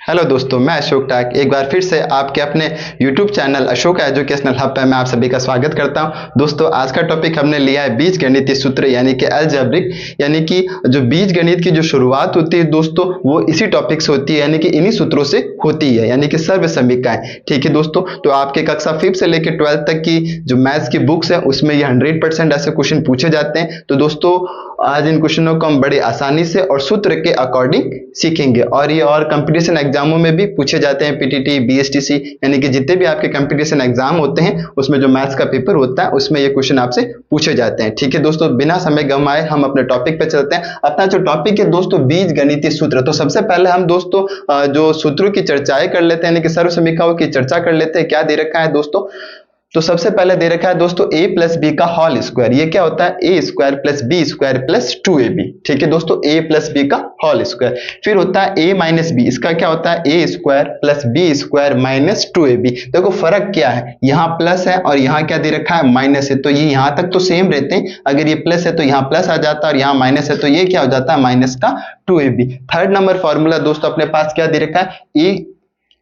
Hello दोस्तों, मैं अशोक टाक एक बार फिर से आपके अपने YouTube channel Ashok educational hub पर मैं आप सभी का स्वागत करता हूं। दोस्तों, आज का टॉपिक हमने लिया है बीजगणितीय सूत्र यानी कि अलजेब्रिक, यानी कि जो बीजगणित की जो शुरुआत होती है दोस्तों, वो इसी टॉपिक से होती है, यानी कि इन्हीं सूत्रों से होती है, यानी कि सर्व समीकरण। ठीक है दोस्तों, तो आपके कक्षा 5 से लेकर 12 तक की जो मैथ्स की बुक्स है उसमें ये 100% ऐसे क्वेश्चन पूछे जाते हैं। तो दोस्तों, आज इन क्वेश्चनों को हम बड़ी आसानी से और सूत्र के अकॉर्डिंग सीखेंगे, और ये और कंपटीशन एग्जामों में भी पूछे जाते हैं। पीटीटी, बीएसटीसी, यानी कि जितने भी आपके कंपटीशन एग्जाम होते हैं उसमें जो मैथ्स का पेपर होता है उसमें ये क्वेश्चन आपसे पूछे जाते हैं। ठीक है दोस्तों, बिना समय गंवाए हम अपने टॉपिक पे चलते हैं। अपना जो टॉपिक है दोस्तों, बीजगणितीय सूत्र। तो सबसे पहले हम दोस्तों जो सूत्रों की चर्चाएं कर लेते हैं, यानी कि सर्व समीकरणों की चर्चा कर लेते हैं। क्या दे रखा है दोस्तों? तो सबसे पहले दे रखा है दोस्तों a प्लस बी का होल स्क्वायर। ये क्या होता है? a square plus b square plus 2ab। ठीक है दोस्तों, a प्लस बी का होल स्क्वायर। फिर होता है a माइनस बी। इसका क्या होता है? a square plus b square minus 2ab। देखो फर्क क्या है, यहाँ प्लस है और यहाँ क्या दे रखा है? माइनस है। तो ये यहाँ तक तो सेम रहते हैं। अगर ये प्लस है तो यहाँ प्लस आ जाता है, और यहाँ माइनस है तो ये क्या हो जाता है? माइनस का 2ab। थर्ड नंबर फॉर्मूला दोस्तों अपने पास क्या दे रखा है?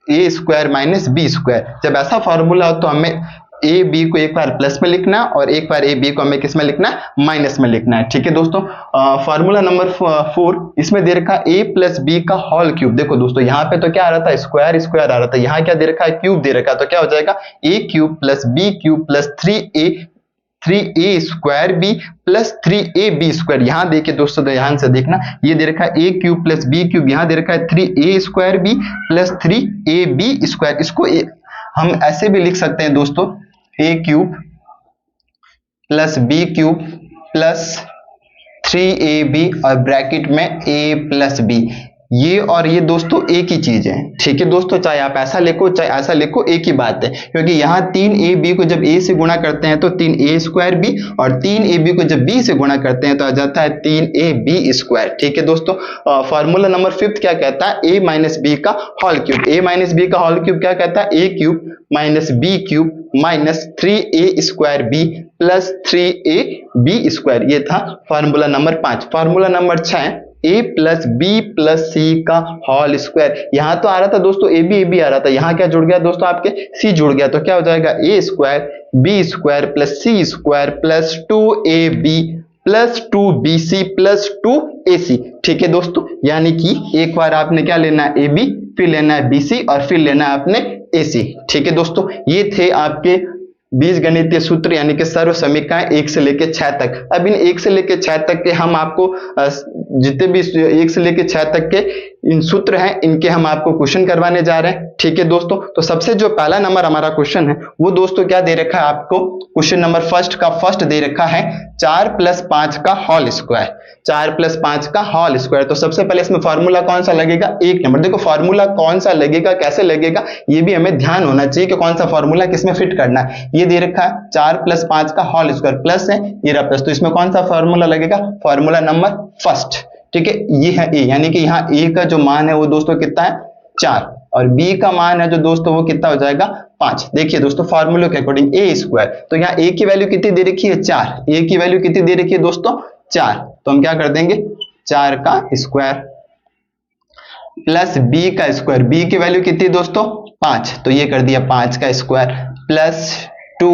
a square minus b square. जब ऐसा फॉर्मूला हो तो हमें ए बी को एक बार प्लस में लिखना और एक बार ए बी को हमें किस में लिखना है? माइनस में लिखना है। ठीक है दोस्तों, फॉर्मूला नंबर 4, इसमें दे रखा है ए प्लस बी का होल क्यूब। देखो दोस्तों, यहाँ पे तो क्या आ रहा था? स्क्वायर स्क्वायर आ रहा था। यहाँ क्या दे रखा है? क्यूब दे रखा है। तो क्या हो जाएगा? A cube plus b cube plus 3a square b plus 3ab square. यहाँ देखिए दोस्तों, ध्यान से देखना, ये दे रखा है a cube plus b cube, यहाँ दे रखा है 3a square b plus 3ab square. इसको हम ऐसे भी लिख सकते हैं दोस्तों, a cube plus b cube plus 3ab और ब्रैकेट में a प्लस बी। ये और ये दोस्तों एक ही चीज है। ठीक है दोस्तों, चाहे आप ऐसा लिखो चाहे ऐसा लिखो, एक ही बात है, क्योंकि यहाँ 3ab को जब a से गुणा करते हैं तो 3a स्क्वायर बी, और 3ab को जब b से गुणा करते हैं तो आ जाता है 3ab स्क्वायर। ठीक है दोस्तों, फॉर्मूला नंबर 5 क्या कहता है? a माइनस बी का whole cube. a minus b का होल क्यूब क्या कहता है? a cube minus b cube minus 3a square b plus 3ab square. ये था formula number 5। Formula number 6, a plus b plus c का whole square. यहां तो आ रहा था दोस्तों ए बी आ रहा था, यहां क्या जुड़ गया दोस्तों? आपके c जुड़ गया। तो क्या हो जाएगा? a square b square plus c square plus 2ab plus 2bc plus 2ac। ठीक है दोस्तों, यानी कि एक बार आपने क्या लेना है? ab, फिर लेना है bc और फिर लेना है आपने ac। ठीक है दोस्तों, ये थे आपके बीजगणितीय सूत्र यानी कि सर्व समीकरण 1 से लेकर 6 तक। अब इन 1 से लेकर 6 तक के हम आपको जितने भी 1 से लेकर 6 तक के इन सूत्र हैं, इनके हम आपको क्वेश्चन करवाने जा रहे हैं। ठीक है दोस्तों, तो सबसे जो पहला नंबर हमारा क्वेश्चन है वो दोस्तों क्या दे रखा है आपको? क्वेश्चन नंबर फर्स्ट दे रखा है 4 प्लस 5 का होल स्क्वायर। 4 प्लस 5 का होल स्क्वायर। तो सबसे पहले इसमें फॉर्मूला कौन सा लगेगा? 1 नंबर। देखो फॉर्मूला कौन सा लगेगा, कैसे लगेगा, ये भी हमें ध्यान होना चाहिए कि कौन सा फॉर्मूला किसमें फिट करना है। ये दे रखा है 4 प्लस 5 का होल स्क्वायर, प्लस है, ये रहा प्लस, तो इसमें कौन सा फॉर्मूला लगेगा? Formula number first. ठीक है, ये है ए, यानी कि यहाँ ए का जो मान है वो दोस्तों कितना है? 4, और बी का मान है जो दोस्तों वो कितना हो जाएगा? 5। देखिए दोस्तों, फॉर्मूले के अकॉर्डिंग ए स्क्वायर, तो यहाँ ए की वैल्यू कितनी दे रखी है? 4। ए की वैल्यू कितनी दे रखी है दोस्तों? 4। तो हम क्या कर देंगे? 4 का स्क्वायर प्लस बी का स्क्वायर। बी की वैल्यू कितनी दोस्तों? 5, तो ये कर दिया 5 का स्क्वायर प्लस 2,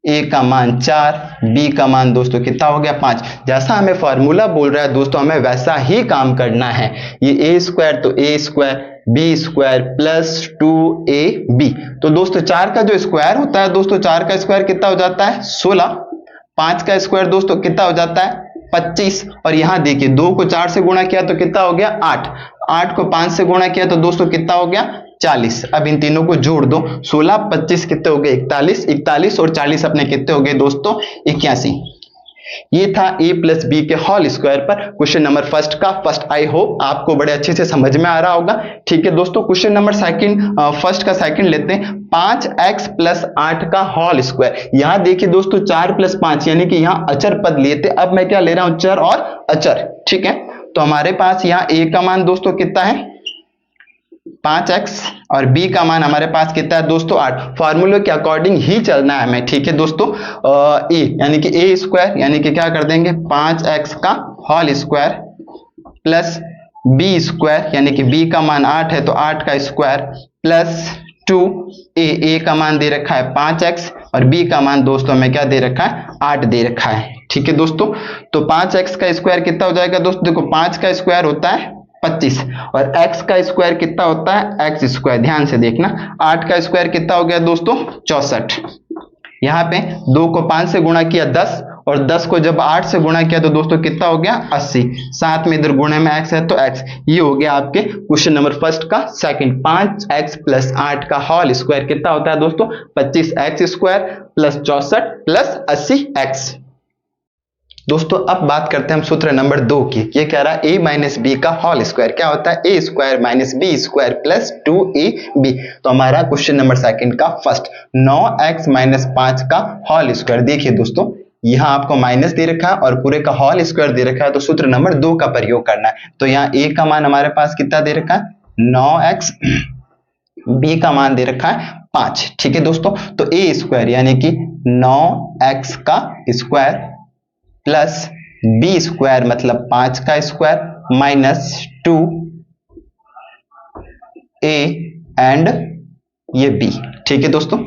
ए का मान 4, बी का मान दोस्तों कितना हो गया? 5। जैसा हमें फॉर्मूला बोल रहा है दोस्तों, हमें वैसा ही काम करना है। ये ए स्क्वायर तो a square b square plus 2ab। तो दोस्तों 4 का जो स्क्वायर होता है दोस्तों, 4 का स्क्वायर कितना हो जाता है? 16। 5 का स्क्वायर दोस्तों कितना हो जाता है? 25। और यहां देखिए 2 को 4 से गुणा किया तो कितना हो गया? 8। 8 को 5 से गुणा किया तो दोस्तों कितना हो गया? 40। अब इन तीनों को जोड़ दो, 16 25 कितने हो गए? 41। 41 और 40 अपने कितने हो गए दोस्तों? 81। ये था a प्लस बी के होल स्क्वायर पर question number first. I hope आपको बड़े अच्छे से समझ में आ रहा होगा। ठीक है दोस्तों, क्वेश्चन नंबर फर्स्ट का सेकंड लेते हैं। 5x प्लस 8 का होल स्क्वायर। यहां देखिए दोस्तों 4 प्लस 5, यानी कि यहां अचर पद लिए थे, अब मैं क्या ले रहा हूं? चर और अचर। ठीक है, तो हमारे पास यहाँ a का मान दोस्तों कितना है? 5x, और b का मान हमारे पास कितना है दोस्तों? 8। फॉर्मूले के अकॉर्डिंग ही चलना है हमें। ठीक है दोस्तों, a यानी कि a स्क्वायर, यानी कि क्या कर देंगे? 5x का whole square plus b square यानी कि बी का मान 8 है तो 8 का स्क्वायर प्लस 2a का मान दे रखा है 5x और b का मान दोस्तों में क्या दे रखा है 8 दे रखा है। ठीक है दोस्तों, तो 5x का स्क्वायर कितना हो जाएगा दोस्तों, देखो 5 का स्क्वायर होता है 25 और x का स्क्वायर कितना होता है x स्क्वायर, ध्यान से देखना। 8 का स्क्वायर कितना हो गया दोस्तों 64, यहाँ पे 2 को 5 से गुणा किया 10 और 10 को जब 8 से गुणा किया तो दोस्तों कितना हो गया 80, साथ में इधर गुणे में x है तो x। ये हो गया आपके क्वेश्चन नंबर फर्स्ट का सेकंड। 5x प्लस 8 का होल स्क्वायर कितना होता है दोस्तों 25x square plus 64 plus 80x। दोस्तों अब बात करते हैं हम सूत्र नंबर 2 की। ये कह रहा है a माइनस बी का होल स्क्वायर क्या होता है a square minus b square plus 2ab। तो हमारा क्वेश्चन नंबर सेकंड का फर्स्ट 9x माइनस 5 का होल स्क्वायर। देखिए दोस्तों यहाँ आपको माइनस दे रखा है और पूरे का होल स्क्वायर दे रखा है तो सूत्र नंबर 2 का प्रयोग करना है। तो यहाँ a का मान हमारे पास कितना दे रखा है 9x, b का मान दे रखा है 5। ठीक है दोस्तों, तो a स्क्वायर यानी कि 9x का स्क्वायर प्लस b स्क्वायर मतलब 5 का स्क्वायर माइनस 2a एंड ये b। ठीक है दोस्तों,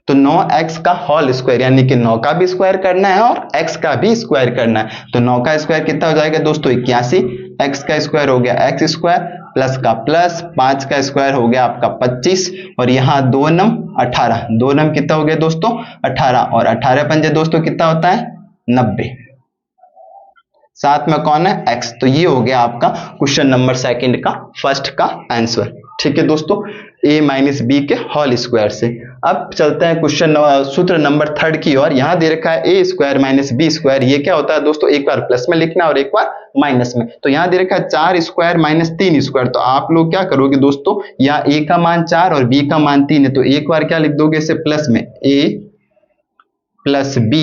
तो 9x का होल स्क्वायर यानी कि 9 का भी स्क्वायर करना है और x का भी स्क्वायर करना है। तो 9 का स्क्वायर कितना हो जाएगा दोस्तों 81, x का स्क्वायर हो गया x स्क्वायर प्लस का प्लस 5 का स्क्वायर हो गया आपका 25 और यहाँ 2 नम 18, 2 नम कितना हो गया दोस्तों 18 और 18 पंजे दोस्तों कितना होता है 90, साथ में कौन है x। तो ये हो गया आपका क्वेश्चन नंबर सेकंड का फर्स्ट का आंसर। ठीक है दोस्तों, a माइनस बी के होल स्क्वायर से। अब चलते हैं क्वेश्चन सूत्र नंबर थर्ड की ओर। यहाँ दे रखा है a square minus b square. ये क्या होता है दोस्तों, एक बार प्लस में लिखना और एक बार माइनस में। तो यहाँ दे रखा है 4 स्क्वायर माइनस 3 स्क्वायर। तो आप लोग क्या करोगे दोस्तों, यहाँ a का मान 4 और b का मान 3 है तो एक बार क्या लिख दोगे इसे प्लस में a प्लस b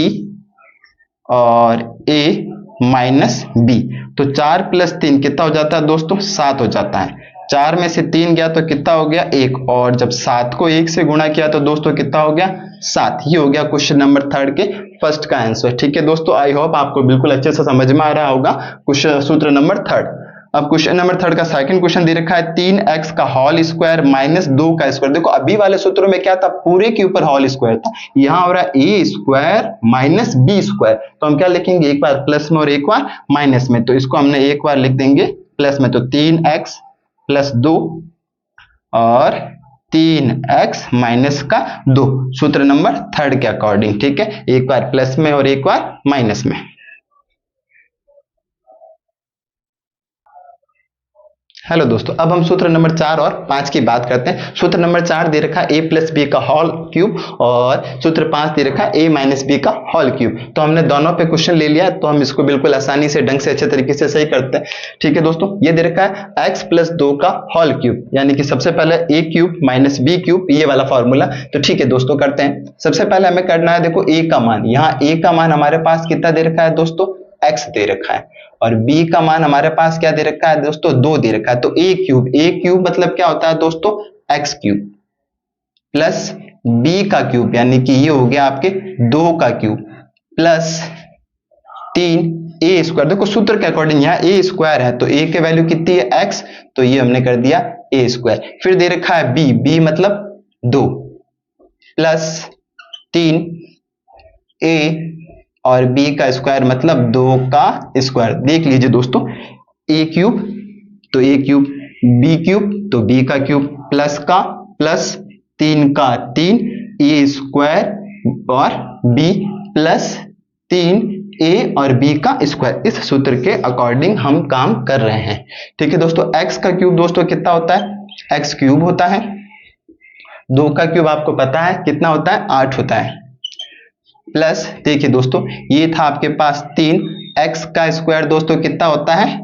और a माइनस b। तो 4 प्लस 3 कितना हो जाता है दोस्तों 7 हो जाता है। 4 में से 3 गया तो कितना हो गया 1 और जब 7 को 1 से गुणा किया तो दोस्तों कितना हो गया 7। ये हो गया क्वेश्चन नंबर थर्ड के फर्स्ट का आंसर। ठीक है दोस्तों, आई होप आपको बिल्कुल अच्छे से समझ में आ रहा होगा क्वेश्चन सूत्र नंबर थर्ड। अब क्वेश्चन नंबर थर्ड का सेकंड क्वेश्चन दे रखा है 3x का होल स्क्वायर माइनस 2 का स्क्वायर। देखो अभी वाले सूत्रों में क्या था, पूरे के ऊपर होल स्क्वायर था, यहाँ हो रहा है a square minus b square. तो हम क्या लिखेंगे, एक बार प्लस में और एक बार माइनस में। तो इसको हमने एक बार लिख देंगे प्लस में, तो 3x प्लस 2 और 3x माइनस का 2 सूत्र नंबर थर्ड के अकॉर्डिंग। ठीक है, एक बार प्लस में और एक बार माइनस में। हेलो दोस्तों, अब हम सूत्र नंबर 4 और 5 की बात करते हैं। सूत्र नंबर 4 दे रखा है a प्लस बी का होल क्यूब और सूत्र 5 दे रखा है a माइनस बी का होल क्यूब। तो हमने दोनों पे क्वेश्चन ले लिया तो हम इसको बिल्कुल आसानी से ढंग से अच्छे तरीके से सही करते हैं। ठीक है दोस्तों, ये दे रखा है x प्लस 2 का होल क्यूब यानी कि सबसे पहले a cube minus b cube, ये वाला फॉर्मूला। तो ठीक है दोस्तों, करते हैं। सबसे पहले हमें करना है, देखो a का मान, यहाँ a का मान हमारे पास कितना दे रखा है दोस्तों x दे रखा है और b का मान हमारे पास क्या दे रखा है दोस्तों 2 दे रखा है। तो a क्यूब मतलब क्या होता है दोस्तों x क्यूब प्लस b का क्यूब यानी कि ये हो गया आपके 2 का क्यूब प्लस 3a स्क्वायर। देखो सूत्र के अकॉर्डिंग यहाँ a स्क्वायर है तो a के वैल्यू कितनी है x, तो ये हमने कर दिया a स्क्वायर। फिर दे रखा है b मतलब 2 प्लस 3a और b का स्क्वायर मतलब 2 का स्क्वायर। देख लीजिए दोस्तों, a क्यूब तो a क्यूब, b क्यूब तो b का क्यूब प्लस का प्लस 3 का 3 a स्क्वायर और b प्लस 3a और b का स्क्वायर। इस सूत्र के अकॉर्डिंग हम काम कर रहे हैं। ठीक है दोस्तों, x का क्यूब दोस्तों कितना होता है, x क्यूब होता है। 2 का क्यूब आपको पता है कितना होता है 8 होता है प्लस, देखिए दोस्तों ये था आपके पास 3x का स्क्वायर दोस्तों कितना होता है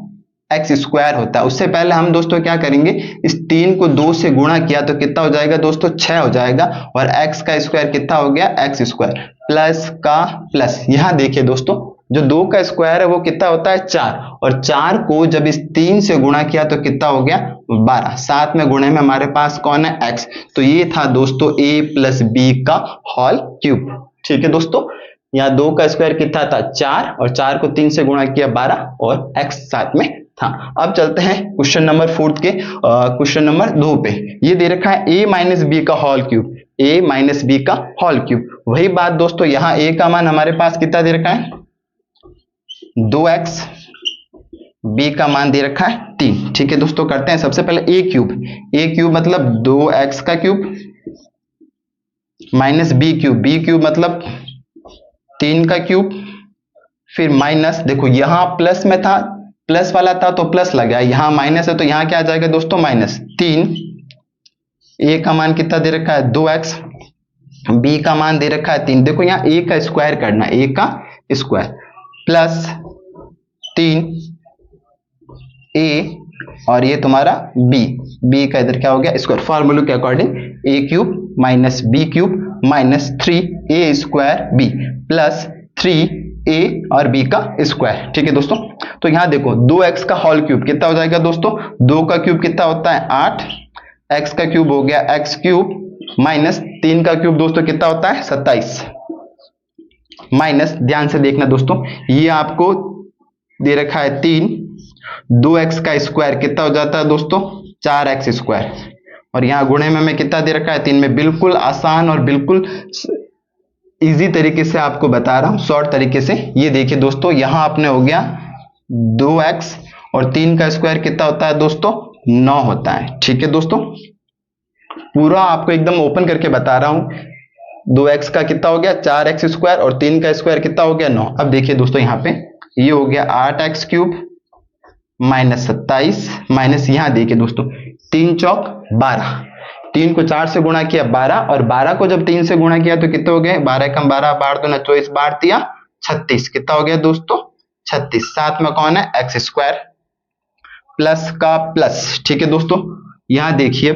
x स्क्वायर होता है। उससे पहले हम दोस्तों क्या करेंगे, इस 3 को 2 से गुणा किया तो कितना हो जाएगा दोस्तों 6 हो जाएगा और x का स्क्वायर कितना हो गया x स्क्वायर प्लस का प्लस। यहाँ देखिए दोस्तों जो 2 का स्क्वायर है वो कितना होता है 4 और 4 को जब इस 3 से गुणा किया तो कितना हो गया 12, साथ में गुणे में हमारे पास कौन है x। तो ये था दोस्तों a प्लस b का होल क्यूब। ठीक है दोस्तों, यहाँ 2 का स्क्वायर कितना था 4 और 4 को 3 से गुणा किया 12 और x साथ में था। अब चलते हैं क्वेश्चन नंबर 4 के क्वेश्चन नंबर 2 पे। ये दे रखा है a माइनस बी का whole cube, a minus b का होल क्यूब। वही बात दोस्तों, यहाँ a का मान हमारे पास कितना दे रखा है 2x, b का मान दे रखा है 3। ठीक है दोस्तों, करते हैं सबसे पहले a क्यूब मतलब 2x का क्यूब माइनस b क्यूब मतलब 3 का क्यूब, फिर माइनस, देखो यहां प्लस में था, प्लस वाला था तो प्लस लगा, यहां माइनस है तो यहां क्या आ जाएगा दोस्तों माइनस 3। a का मान कितना दे रखा है 2x, b का मान दे रखा है 3। देखो यहाँ a का स्क्वायर करना, a का स्क्वायर प्लस 3a और ये तुम्हारा b का इधर क्या हो गया स्क्वायर, फॉर्मूले के according a cube minus b cube minus 3a square b plus 3a और b का स्क्वायर। ठीक है दोस्तों, तो यहां देखो 2x का होल क्यूब कितना हो जाएगा दोस्तों, 2 का क्यूब कितना होता है 8, x का क्यूब हो गया x क्यूब माइनस 3 का क्यूब दोस्तों कितना होता है 27, माइनस, ध्यान से देखना दोस्तों, ये आपको दे रखा है 3, 2x का स्क्वायर कितना हो जाता है दोस्तों 4x स्क्वायर, और यहाँ गुणे में कितना दे रखा है 3 में। बिल्कुल आसान और बिल्कुल इजी तरीके से आपको बता रहा हूं, शॉर्ट तरीके से। ये देखिए दोस्तों, यहां आपने हो गया 2x और 3 का स्क्वायर कितना होता है दोस्तों 9 होता है। ठीक है दोस्तों, पूरा आपको एकदम ओपन करके बता रहा हूं। 2x का कितना हो गया 4x स्क्वायर और 3 का स्क्वायर कितना हो गया 9। अब देखिए दोस्तों, यहाँ पे ये हो गया 8x क्यूब माइनस 27 माइनस, यहां देखिए दोस्तों 3 चौक 12, 3 को 4 से गुणा किया 12 और 12 को जब 3 से गुणा किया तो कितने हो गए 12 कम 12 बार 2 ना 24 बार दिया 36, कितना हो गया दोस्तों 36। साथ में कौन है एक्स स्क्वायर प्लस का प्लस। ठीक है दोस्तों, यहां देखिए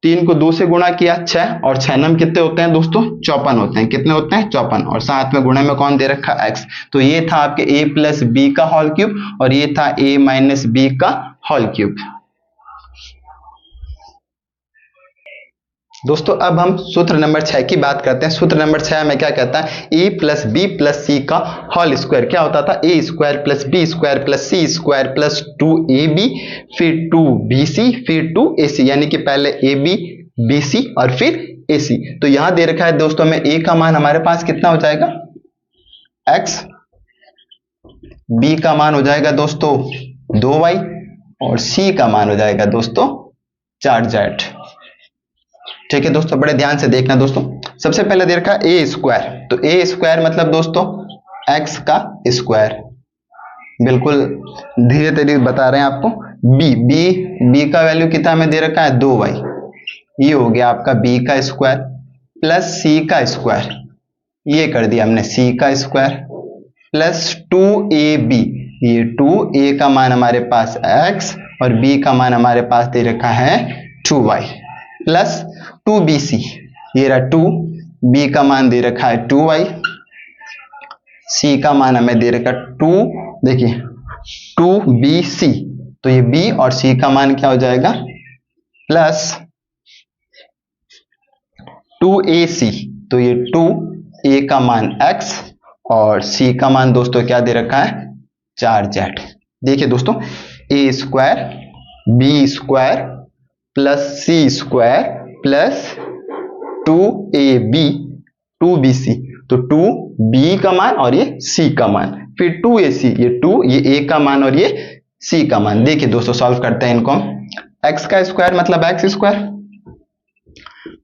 3 को 2 से गुणा किया 6 और 6 नम कितने होते हैं दोस्तों 54 होते हैं, कितने होते हैं 54, और साथ में गुणे में कौन दे रखा x। तो ये था आपके a प्लस बी का होल क्यूब और ये था a माइनस बी का होल क्यूब। दोस्तों अब हम सूत्र नंबर 6 की बात करते हैं। सूत्र नंबर 6 में क्या कहता है a plus b plus c का होल स्क्वायर क्या होता था a square plus b square plus c square plus 2ab फिर 2bc फिर 2ac, यानी कि पहले ab bc और फिर ac। तो यहां दे रखा है दोस्तों में a का मान हमारे पास कितना हो जाएगा x, b का मान हो जाएगा दोस्तों 2y और c का मान हो जाएगा दोस्तों 4z। ठीक है दोस्तों, बड़े ध्यान से देखना दोस्तों। सबसे पहले दे रखा है ए स्क्वायर, तो ए स्क्वायर मतलब दोस्तों एक्स का स्क्वायर, बिल्कुल धीरे धीरे बता रहे हैं आपको। बी का वैल्यू कितना में दे रखा है 2y, ये हो गया आपका b का स्क्वायर प्लस c का स्क्वायर, ये कर दिया हमने c का स्क्वायर प्लस 2ab, ये 2a का मान हमारे पास x और b का मान हमारे पास दे रखा है 2y प्लस 2bc, ये रहा 2, b का मान दे रखा है 2y, c का मान हमें दे रखा 2, देखिए 2bc, तो ये b और c का मान क्या हो जाएगा प्लस 2ac, तो ये 2a का मान x और c का मान दोस्तों क्या दे रखा है 4z। देखिए दोस्तों a square b square plus c square plus 2ab 2bc, तो 2b का मान और ये c का मान, फिर 2ac, ये 2 ये a का मान और ये c का मान। देखिए दोस्तों सॉल्व करते हैं इनको। x का स्क्वायर मतलब x स्क्वायर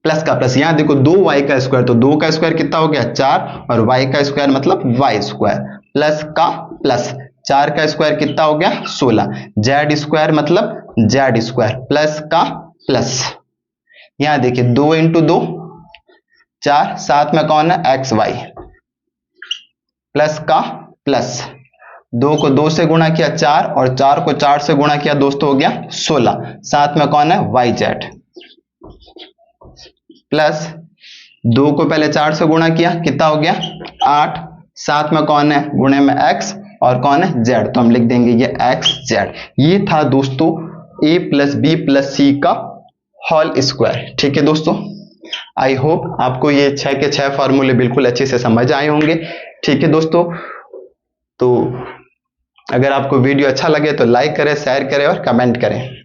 प्लस का प्लस, यहां देखो 2y का स्क्वायर, तो 2 का स्क्वायर कितना हो गया 4 और y का स्क्वायर मतलब y स्क्वायर प्लस का प्लस, 4 का स्क्वायर कितना हो गया 16, z स्क्वायर मतलब z स्क्वायर प्लस का प्लस, यहां देखिए 2 इंटू 2 4, साथ में कौन है एक्स वाई प्लस का प्लस, 2 को 2 से गुणा किया 4 और 4 को 4 से गुणा किया दोस्तों हो गया 16, साथ में कौन है वाई जेड प्लस 2 को पहले 4 से गुणा किया कितना हो गया 8, साथ में कौन है गुणे में x और कौन है z, तो हम लिख देंगे ये एक्स जेड। ये था दोस्तों a plus b plus c का होल स्क्वायर। ठीक है दोस्तों, आई होप आपको ये 6 के 6 फॉर्मूले बिल्कुल अच्छे से समझ आए होंगे। ठीक है दोस्तों, तो अगर आपको वीडियो अच्छा लगे तो लाइक करें, शेयर करें और कमेंट करें।